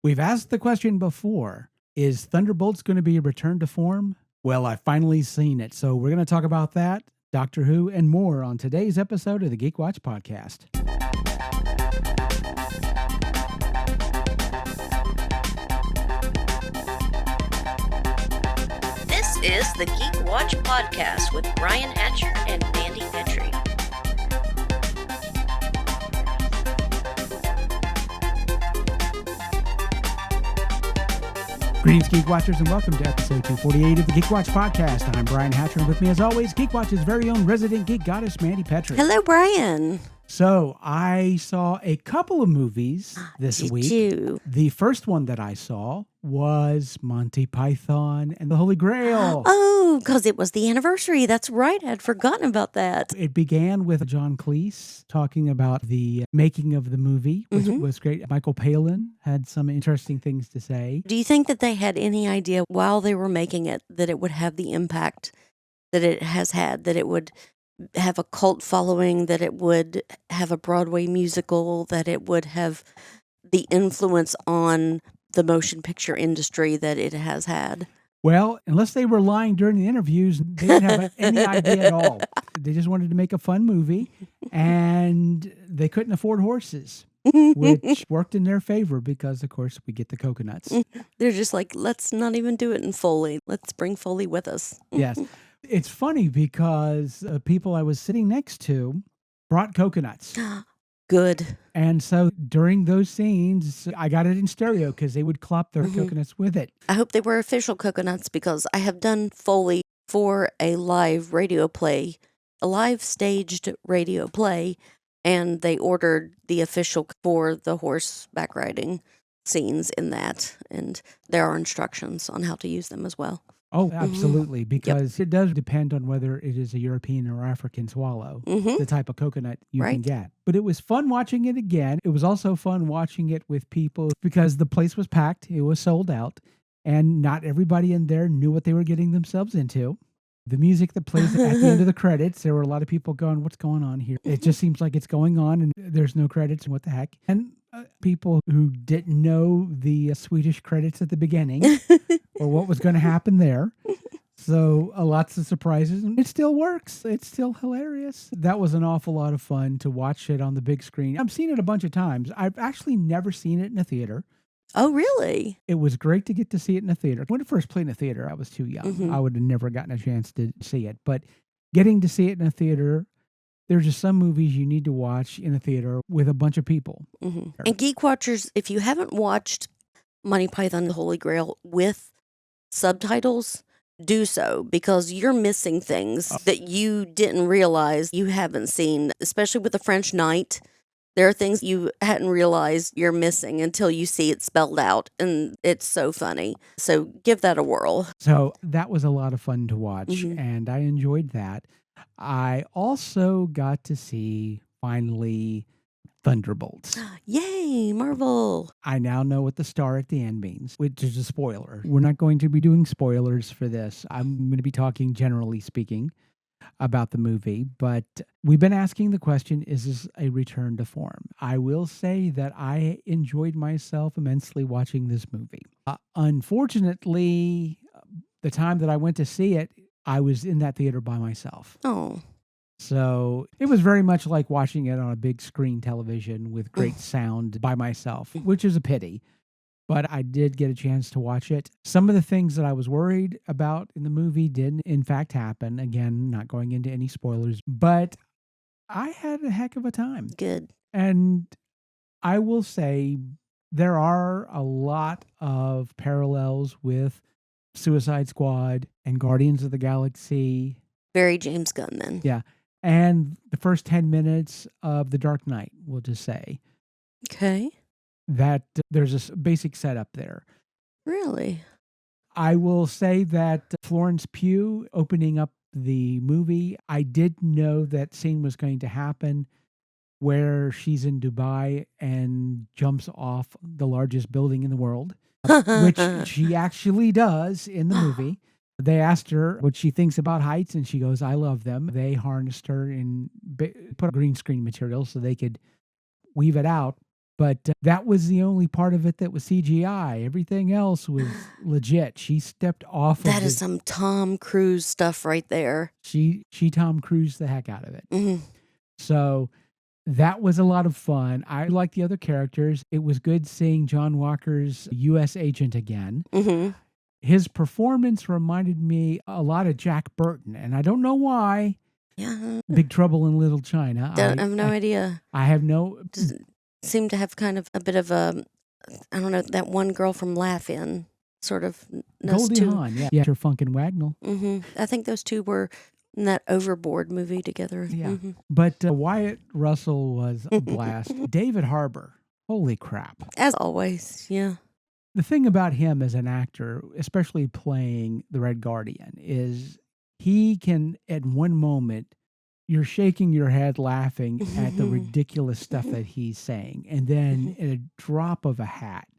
We've asked the question before, is Thunderbolts going to be a return to form? Well, I've finally seen it, so we're going to talk about that, Doctor Who, and more on today's episode of the Geek Watch Podcast. This is the Geek Watch Podcast with Brian Hatcher and Mandy Petry. Greetings, Geek Watchers, and welcome to episode 248 of the Geek Watch Podcast. I'm Brian Hatcher, and with me, as always, Geek Watch's very own resident geek goddess, Mandy Petry. Hello, Brian. So, I saw a couple of movies this week. Did you? The first one that I saw was Monty Python and the Holy Grail. Oh, because it was the anniversary. That's right. I'd forgotten about that. It began with John Cleese talking about the making of the movie, which was great. Michael Palin had some interesting things to say. Do you think that they had any idea while they were making it that it would have the impact that it has had, that it would have a cult following, that it would have a Broadway musical, that it would have the influence on the motion picture industry that it has had? Well, unless they were lying during the interviews, they didn't have any idea at all. They just wanted to make a fun movie, and they couldn't afford horses, which worked in their favor because, of course, we get the coconuts. They're just like, let's not even do it in Foley. Let's bring Foley with us. Yes. It's funny because people I was sitting next to brought coconuts. Good. And so during those scenes, I got it in stereo because they would clop their coconuts with it. I hope they were official coconuts because I have done Foley for a live radio play, a live staged radio play, and they ordered the official for the horseback riding scenes in that. And there are instructions on how to use them as well. Oh, absolutely, because it does depend on whether it is a European or African swallow, the type of coconut you can get. But it was fun watching it again. It was also fun watching it with people because the place was packed. It was sold out, and not everybody in there knew what they were getting themselves into. The music that plays at the end of the credits, there were a lot of people going, what's going on here? It just seems like it's going on, and there's no credits, and what the heck? And people who didn't know the Swedish credits at the beginning or what was going to happen there. So lots of surprises, and it still works. It's still hilarious. That was an awful lot of fun to watch it on the big screen. I've seen it a bunch of times. I've actually never seen it in a theater. Oh, really? It was great to get to see it in a theater. When it first played in a theater, I was too young. I would have never gotten a chance to see it. But getting to see it in a theater, there's just some movies you need to watch in a theater with a bunch of people. And Geek Watchers, if you haven't watched Monty Python the Holy Grail with subtitles, do so, because you're missing things that you didn't realize you haven't seen, especially with the French Knight. There are things you hadn't realized you're missing until you see it spelled out, and it's so funny. So give that a whirl. So that was a lot of fun to watch, and I enjoyed that. I also got to see, finally, Thunderbolts. Yay, Marvel. I now know what the star at the end means, which is a spoiler. We're not going to be doing spoilers for this. I'm going to be talking generally speaking about the movie, but we've been asking the question, is this a return to form? I will say that I enjoyed myself immensely watching this movie. Unfortunately, the time that I went to see it, I was in that theater by myself. Oh. So it was very much like watching it on a big screen television with great sound by myself, which is a pity. But I did get a chance to watch it. Some of the things that I was worried about in the movie did, in fact, happen. Again, not going into any spoilers, but I had a heck of a time. Good. And I will say there are a lot of parallels with Suicide Squad and Guardians of the Galaxy. Very James Gunn, then. Yeah. And the first 10 minutes of The Dark Knight, we'll just say. Okay. That there's a basic setup there. Really? I will say that Florence Pugh opening up the movie, I did know that scene was going to happen where she's in Dubai and jumps off the largest building in the world, which she actually does in the movie. They asked her what she thinks about heights, and she goes, I love them. They harnessed her and put green screen material so they could weave it out. But that was the only part of it that was CGI. Everything else was legit. She stepped off That of is some Tom Cruise stuff right there. She Tom Cruise the heck out of it. Mm-hmm. So that was a lot of fun. I liked the other characters. It was good seeing John Walker's U.S. agent again. Mm-hmm. His performance reminded me a lot of Jack Burton, and I don't know why. Yeah. Big Trouble in Little China. I have no idea. I have no... Seem to have kind of a bit of a, I don't know, that one girl from Laugh-In sort of. Goldie Hawn, yeah. Her Funk and Wagnall. Mm-hmm. I think those two were in that Overboard movie together. Yeah. Mm-hmm. But Wyatt Russell was a blast. David Harbour. Holy crap. As always, yeah. The thing about him as an actor, especially playing the Red Guardian, is he can, at one moment, you're shaking your head laughing at the ridiculous stuff that he's saying. And then in a drop of a hat,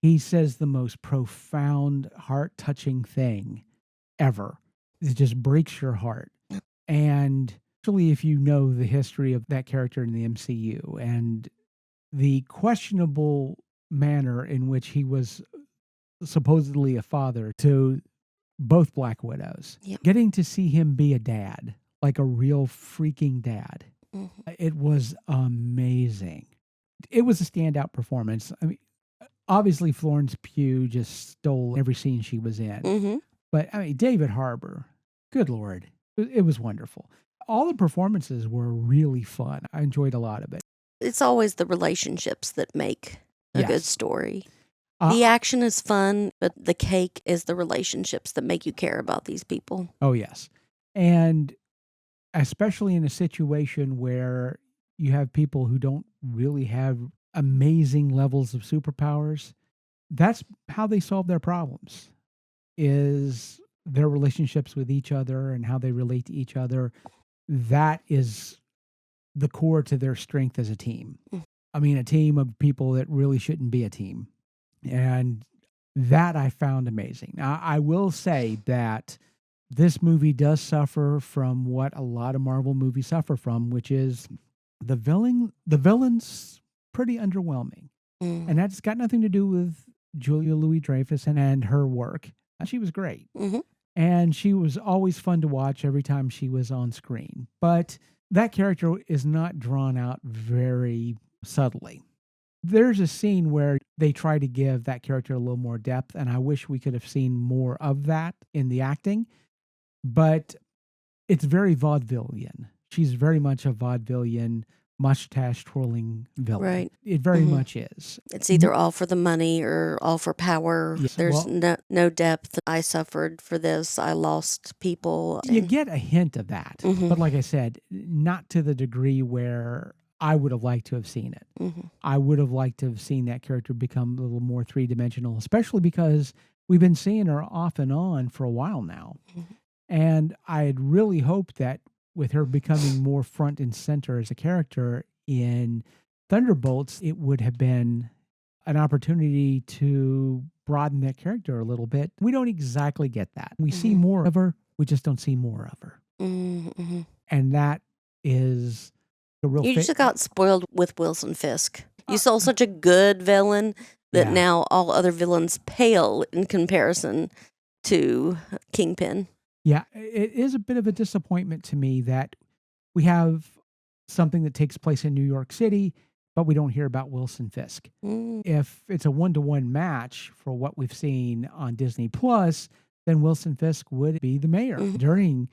he says the most profound, heart-touching thing ever. It just breaks your heart. And actually, if you know the history of that character in the MCU and the questionable manner in which he was supposedly a father to both Black Widows, getting to see him be a dad, like a real freaking dad. Mm-hmm. It was amazing. It was a standout performance. I mean, obviously Florence Pugh just stole every scene she was in. Mm-hmm. But I mean, David Harbour, good Lord, it was wonderful. All the performances were really fun. I enjoyed a lot of it. It's always the relationships that make a good story. The action is fun, but the cake is the relationships that make you care about these people. Oh, yes. And especially in a situation where you have people who don't really have amazing levels of superpowers, that's how they solve their problems, is their relationships with each other and how they relate to each other. That is the core to their strength as a team. I mean, a team of people that really shouldn't be a team. And that I found amazing. Now, I will say that this movie does suffer from what a lot of Marvel movies suffer from, which is the villain's pretty underwhelming. And that's got nothing to do with Julia Louis-Dreyfus and her work. She was great. Mm-hmm. And she was always fun to watch every time she was on screen. But that character is not drawn out very subtly. There's a scene where they try to give that character a little more depth, and I wish we could have seen more of that in the acting. But it's very vaudevillian. She's very much a vaudevillian, mustache twirling villain. Right. It very much is. It's either all for the money or all for power. Yes. There's no depth. I suffered for this. I lost people. You get a hint of that. Mm-hmm. But like I said, not to the degree where I would have liked to have seen it. Mm-hmm. I would have liked to have seen that character become a little more three-dimensional, especially because we've been seeing her off and on for a while now. Mm-hmm. And I had really hoped that with her becoming more front and center as a character in Thunderbolts, it would have been an opportunity to broaden that character a little bit. We don't exactly get that. We see more of her. We just don't see more of her. Mm-hmm. And that is a real... You just got spoiled with Wilson Fisk. You saw such a good villain that now all other villains pale in comparison to Kingpin. Yeah, it is a bit of a disappointment to me that we have something that takes place in New York City, but we don't hear about Wilson Fisk. If it's a 1-to-1 match for what we've seen on Disney Plus, then Wilson Fisk would be the mayor during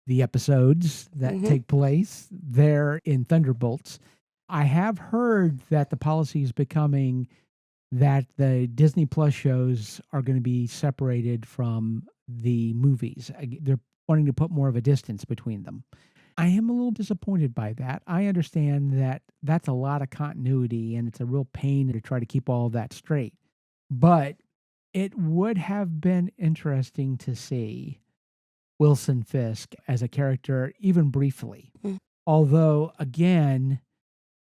the episodes that take place there in Thunderbolts. I have heard that the policy is becoming that the Disney Plus shows are going to be separated from the movies. They're wanting to put more of a distance between them. I am a little disappointed by that. I understand that that's a lot of continuity and it's a real pain to try to keep all of that straight. But it would have been interesting to see Wilson Fisk as a character, even briefly. Although, again,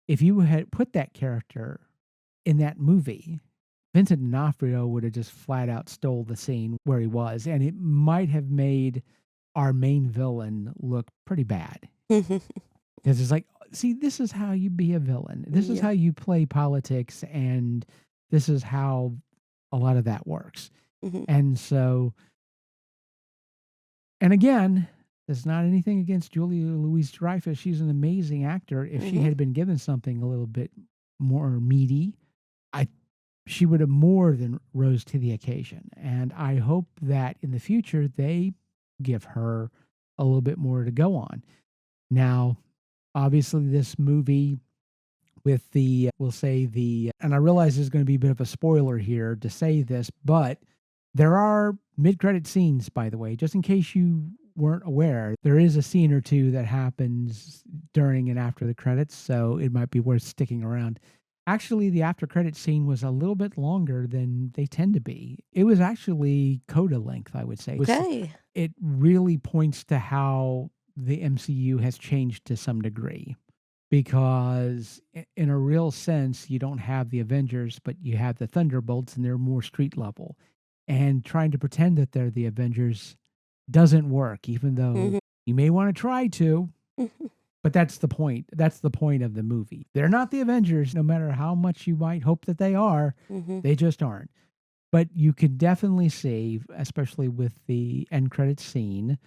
if you had put that character in that movie, Vincent D'Onofrio would have just flat out stole the scene where he was, and it might have made our main villain look pretty bad. Because it's like, See, this is how you be a villain. This is how you play politics, and this is how a lot of that works. And so, and again, there's not anything against Julia Louis-Dreyfus. She's an amazing actor. If she had been given something a little bit more meaty, she would have more than rose to the occasion. And I hope that in the future they give her a little bit more to go on. Now, obviously, this movie with we'll say and I realize there's going to be a bit of a spoiler here to say this, but there are mid-credit scenes, by the way, just in case you weren't aware. There is a scene or two that happens during and after the credits, so it might be worth sticking around. Actually, the after credit scene was a little bit longer than they tend to be. It was actually coda length, I would say. It really points to how the MCU has changed to some degree, because in a real sense, you don't have the Avengers, but you have the Thunderbolts, and they're more street level. And trying to pretend that they're the Avengers doesn't work, even though you may want to try to. But that's the point. That's the point of the movie. They're not the Avengers, no matter how much you might hope that they are. They just aren't. But you can definitely see, especially with the end credits scene,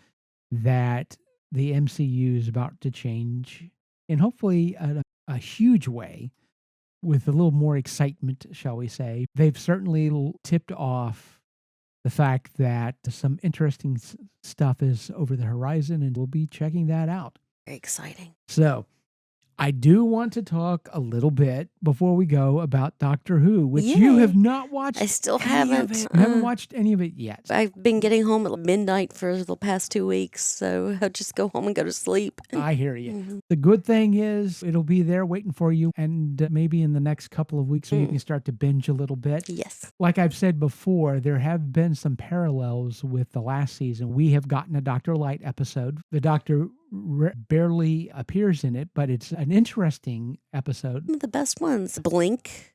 that the MCU is about to change in hopefully a huge way, with a little more excitement, shall we say. They've certainly tipped off the fact that some interesting stuff is over the horizon, and we'll be checking that out. Very exciting. So, I do want to talk a little bit before we go about Doctor Who, which you have not watched. I still haven't. You haven't watched any of it yet. I've been getting home at midnight for the past 2 weeks, so I'll just go home and go to sleep. I hear you. The good thing is it'll be there waiting for you, and maybe in the next couple of weeks so you can start to binge a little bit. Yes. Like I've said before, there have been some parallels with the last season. We have gotten a Dr. Light episode. The Doctor barely appears in it, but it's an interesting episode. One of the best ones. Blink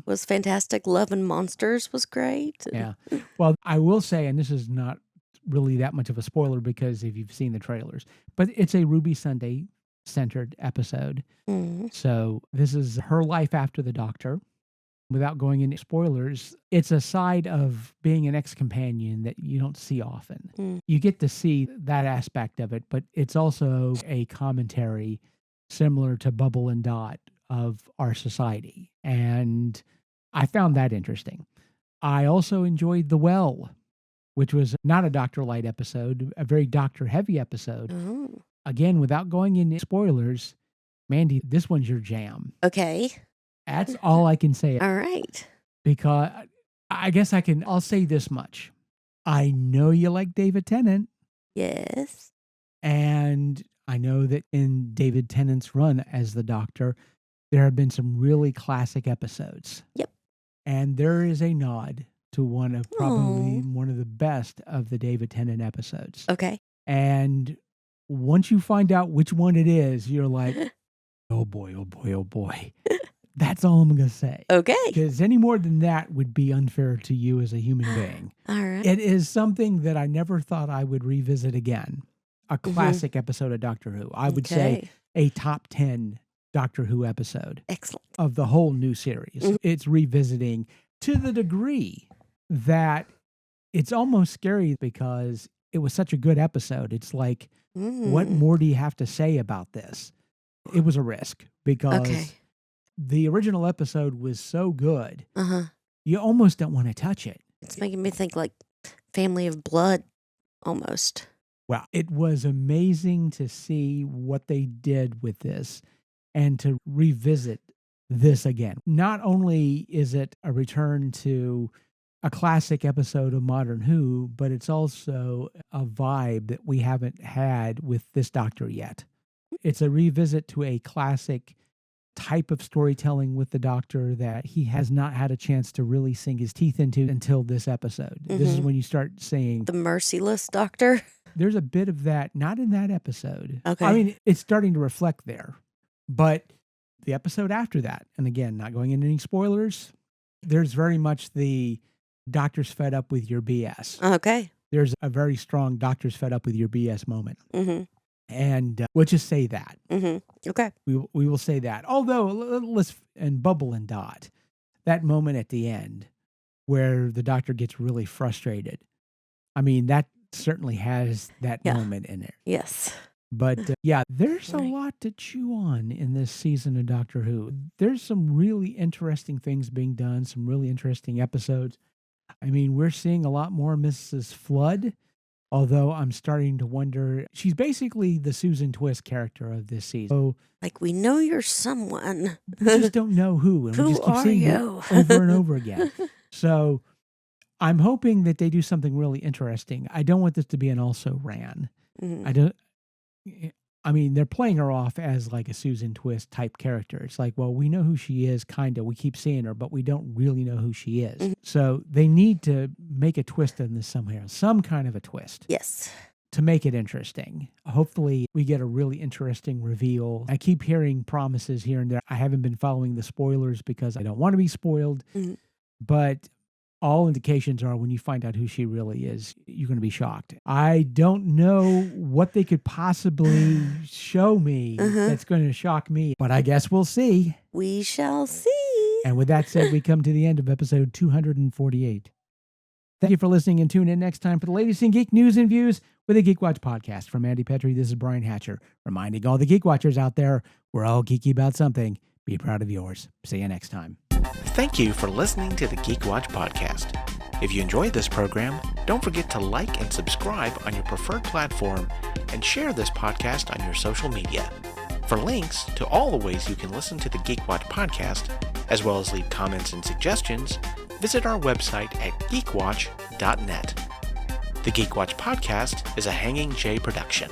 was fantastic. Love and Monsters was great. Yeah. Well, I will say, and this is not really that much of a spoiler because if you've seen the trailers, but it's a Ruby Sunday centered episode. So this is her life after the Doctor. Without going into spoilers, it's a side of being an ex-companion that you don't see often. You get to see that aspect of it, but it's also a commentary similar to Bubble and Dot of our society. And I found that interesting. I also enjoyed The Well, which was not a Dr. Light episode, a very Doctor-heavy episode. Again, without going into spoilers, Mandy, this one's your jam. Okay. That's all I can say. All right. Because I guess I'll say this much. I know you like David Tennant. Yes. And I know that in David Tennant's run as the Doctor, there have been some really classic episodes. Yep. And there is a nod to one of probably one of the best of the David Tennant episodes. Okay. And once you find out which one it is, you're like, oh boy, oh boy, oh boy. That's all I'm going to say. Okay. Because any more than that would be unfair to you as a human being. All right. It is something that I never thought I would revisit again. A classic episode of Doctor Who. I would say a top 10 Doctor Who episode. Excellent. Of the whole new series. It's revisiting to the degree that it's almost scary because it was such a good episode. It's like, what more do you have to say about this? It was a risk because the original episode was so good, you almost don't want to touch it. It's making me think like Family of Blood, almost. Well, it was amazing to see what they did with this and to revisit this again. Not only is it a return to a classic episode of Modern Who, but it's also a vibe that we haven't had with this Doctor yet. It's a revisit to a classic type of storytelling with the Doctor that he has not had a chance to really sink his teeth into until this episode. This is when you start saying the merciless Doctor. There's a bit of that, not in that episode. Okay. I mean, it's starting to reflect there, but the episode after that, and again, not going into any spoilers, there's very much the Doctor's fed up with your BS. Okay. There's a very strong Doctor's fed up with your BS moment. And we'll just say that. Okay. We will say that. Although, and Bubble and Dot, that moment at the end where the doctor gets really frustrated. I mean, that certainly has that moment in it. Yes. But there's a lot to chew on in this season of Doctor Who. There's some really interesting things being done, some really interesting episodes. I mean, we're seeing a lot more Mrs. Flood, although I'm starting to wonder, she's basically the Susan Twist character of this season. So, like, we know you're someone. We just don't know who. And we just keep seeing it over and over again. So I'm hoping that they do something really interesting. I don't want this to be an also ran. I mean, they're playing her off as like a Susan Twist type character. It's like, well, we know who she is, kind of. We keep seeing her, but we don't really know who she is. So they need to make a twist in this somehow, some kind of a twist. Yes. To make it interesting. Hopefully we get a really interesting reveal. I keep hearing promises here and there. I haven't been following the spoilers because I don't want to be spoiled, but all indications are when you find out who she really is, you're going to be shocked. I don't know what they could possibly show me that's going to shock me, but I guess we'll see. We shall see. And with that said, we come to the end of episode 248. Thank you for listening, and tune in next time for the latest in geek news and views with the Geek Watch podcast. From Mandy Petry, this is Brian Hatcher, reminding all the Geek Watchers out there, we're all geeky about something. Be proud of yours. See you next time. Thank you for listening to the Geek Watch podcast. If you enjoyed this program, don't forget to like and subscribe on your preferred platform and share this podcast on your social media. For links to all the ways you can listen to the Geek Watch podcast, as well as leave comments and suggestions, visit our website at geekwatch.net. The Geek Watch podcast is a Hanging J production.